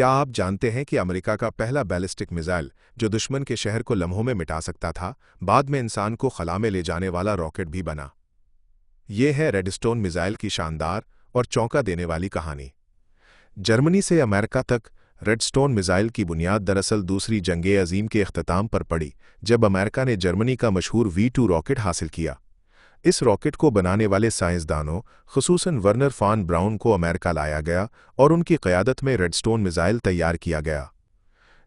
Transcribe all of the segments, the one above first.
क्या आप जानते हैं कि अमेरिका का पहला बैलिस्टिक मिसाइल, जो दुश्मन के शहर को लम्हों में मिटा सकता था, बाद में इंसान को खला में ले जाने वाला रॉकेट भी बना? ये है रेडस्टोन मिसाइल की शानदार और चौंका देने वाली कहानी। जर्मनी से अमेरिका तक रेडस्टोन मिसाइल की बुनियाद दरअसल दूसरी जंगे अजीम के इख्तिताम पर पड़ी, जब अमेरिका ने जर्मनी का मशहूर V2 रॉकेट हासिल किया। इस रॉकेट को बनाने वाले साइंसदानों, खुसूसन वर्नर फॉन ब्राउन को अमेरिका लाया गया और उनकी क़यादत में रेडस्टोन मिसाइल तैयार किया गया।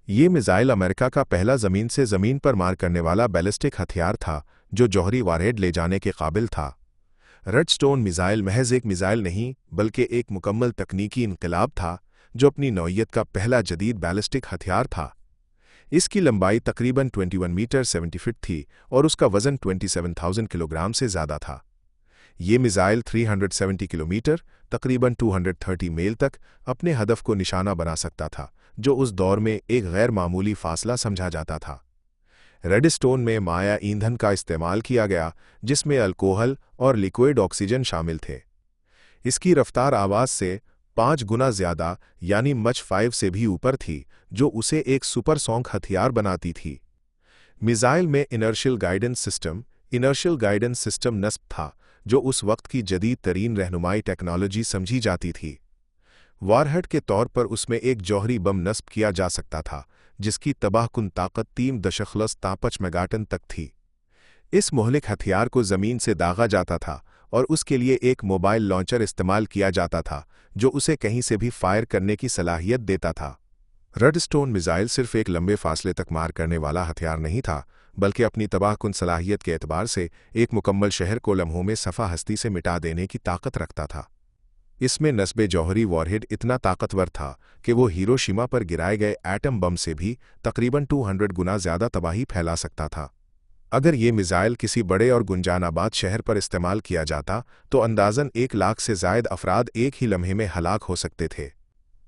ये मिसाइल अमेरिका का पहला ज़मीन से ज़मीन पर मार करने वाला बैलिस्टिक हथियार था, जो जौहरी वारहेड ले जाने के काबिल था। रेडस्टोन मिसाइल महज एक मिसाइल नहीं, बल्कि एक मुकम्मल तकनीकी इनकलाब था, जो अपनी नौइयत का पहला जदीद बैलिस्टिक हथियार था। इसकी लंबाई तकरीबन 21 मीटर 70 फीट थी और उसका वज़न 27,000 किलोग्राम से ज़्यादा था। ये मिसाइल 370 किलोमीटर तकरीबन 230 मील तक अपने हदफ को निशाना बना सकता था, जो उस दौर में एक गैर मामूली फासला समझा जाता था। रेडस्टोन में माया ईंधन का इस्तेमाल किया गया, जिसमें अल्कोहल और लिक्विड ऑक्सीजन शामिल थे। इसकी रफ्तार आवाज़ से 5 गुना ज़्यादा यानी मच 5 से भी ऊपर थी, जो उसे एक सुपरसोनिक हथियार बनाती थी। मिसाइल में इनर्शियल गाइडेंस सिस्टम नस्ब था, जो उस वक्त की जदीद तरीन रहनुमाई टेक्नोलॉजी समझी जाती थी। वारहेड के तौर पर उसमें एक जौहरी बम नस्ब किया जा सकता था, जिसकी तबाहकुन ताकत 3.5 मेगाटन तक थी। इस मोहलिक हथियार को ज़मीन से दागा जाता था और उसके लिए एक मोबाइल लॉन्चर इस्तेमाल किया जाता था, जो उसे कहीं से भी फायर करने की सलाहियत देता था। रेडस्टोन मिसाइल सिर्फ एक लंबे फासले तक मार करने वाला हथियार नहीं था, बल्कि अपनी तबाहकुन सलाहियत के एतबार से एक मुकम्मल शहर को लम्हों में सफ़ा हस्ती से मिटा देने की ताकत रखता था। इसमें नस्बे जौहरी वॉरहेड इतना ताकतवर था कि वो हिरोशिमा पर गिराए गए एटम बम से भी तकरीबन 200 गुना ज़्यादा तबाही फैला सकता था। अगर ये मिसाइल किसी बड़े और गुंजानाबाद शहर पर इस्तेमाल किया जाता, तो अंदाज़न 1 लाख से ज़ायद अफराद एक ही लम्हे में हलाक हो सकते थे।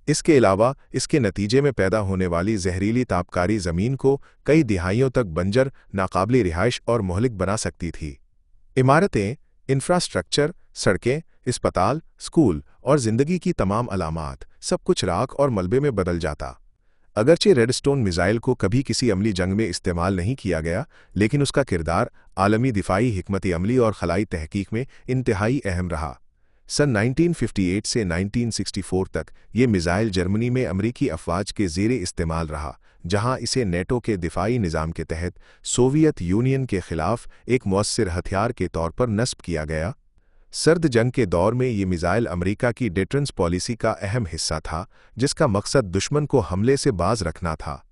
इसके अलावा इसके नतीजे में पैदा होने वाली जहरीली तापकारी ज़मीन को कई दिहाइयों तक बंजर, नाकाबिल रिहाइश और मोहलिक बना सकती थी। इमारतें, इंफ्रास्ट्रक्चर, सड़कें, अस्पताल, स्कूल और ज़िंदगी की तमाम अलामात, सब कुछ राख और मलबे में बदल जाता। अगरचे रेडस्टोन मिसाइल को कभी किसी अमली जंग में इस्तेमाल नहीं किया गया, लेकिन उसका किरदार आलमी दिफाई हिकमत अमली और खलाई तहकीक में इंतहाई अहम रहा। सन 1958 से 1964 तक ये मिसाइल जर्मनी में अमरीकी अफवाज के ज़ेरे इस्तेमाल रहा, जहां इसे नेटो के दिफाई निज़ाम के तहत सोवियत यूनियन के ख़िलाफ़ एक मौसर हथियार के तौर पर नस्ब किया गया। सर्द जंग के दौर में ये मिसाइल अमेरिका की डिफेंस पॉलिसी का अहम हिस्सा था, जिसका मकसद दुश्मन को हमले से बाज रखना था।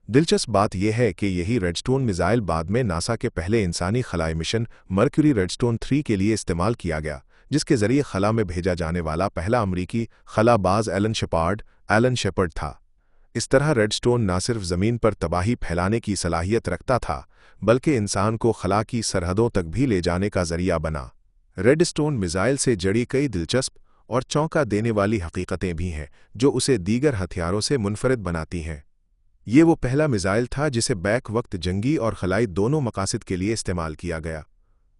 दिलचस्प बात यह है कि यही रेडस्टोन मिसाइल बाद में नासा के पहले इंसानी खलाई मिशन मर्क्यूरी रेडस्टोन 3 के लिए इस्तेमाल किया गया, जिसके ज़रिए खला में भेजा जाने वाला पहला अमरीकी खलाबाज एलन शेपर्ड था। इस तरह रेडस्टोन न सिर्फ ज़मीन पर तबाही फैलाने की सलाहियत रखता था, बल्कि इंसान को खला की सरहदों तक भी ले जाने का ज़रिया बना। रेडस्टोन मिसाइल से जड़ी कई दिलचस्प और चौंका देने वाली हकीकतें भी हैं, जो उसे दीगर हथियारों से मुनफरिद बनाती हैं। ये वो पहला मिसाइल था जिसे बैक वक्त जंगी और खलाई दोनों मकासद के लिए इस्तेमाल किया गया।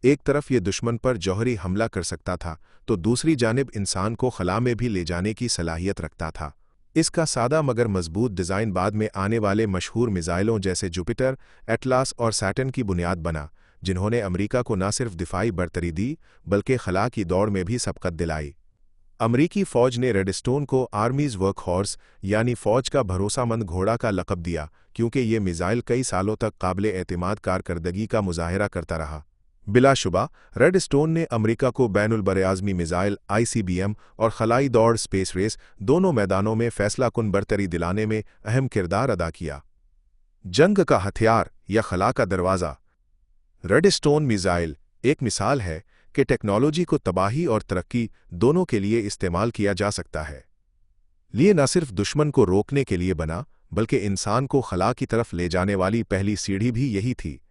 एक तरफ ये दुश्मन पर जौहरी हमला कर सकता था, तो दूसरी जानिब इंसान को खला में भी ले जाने की सलाहियत रखता था। इसका सादा मगर मजबूत डिज़ाइन बाद में आने वाले मशहूर मिसाइलों जैसे जुपिटर, एटलास और सैटर्न की बुनियाद बना, जिन्होंने अमेरिका को न सिर्फ दिफाई बरतरी दी, बल्कि खला की दौड़ में भी सबकत दिलाई। अमरीकी फ़ौज ने रेडस्टोन को आर्मीज़ वर्कहॉर्स यानी फ़ौज का भरोसामंद घोड़ा का लक़ब दिया, क्योंकि ये मिसाइल कई सालों तक काबिल एतमाद कारकर्दगी का मुज़ाहिरा करता रहा। बिलाशुबा रेडस्टोन ने अमेरिका को बैनुल बरआज़मी मिसाइल ICBM और खलाई दौड़ स्पेस रेस दोनों मैदानों में फैसलाकुन बरतरी दिलाने में अहम किरदार अदा किया। जंग का हथियार या खला का दरवाज़ा। रेडस्टोन मिसाइल एक मिसाल है कि टेक्नोलॉजी को तबाही और तरक्की दोनों के लिए इस्तेमाल किया जा सकता है। लिए न सिर्फ दुश्मन को रोकने के लिए बना, बल्कि इंसान को खला की तरफ ले जाने वाली पहली सीढ़ी भी यही थी।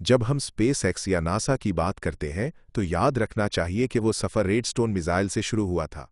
जब हम स्पेस एक्स या नासा की बात करते हैं, तो याद रखना चाहिए कि वो सफ़र रेडस्टोन मिसाइल से शुरू हुआ था।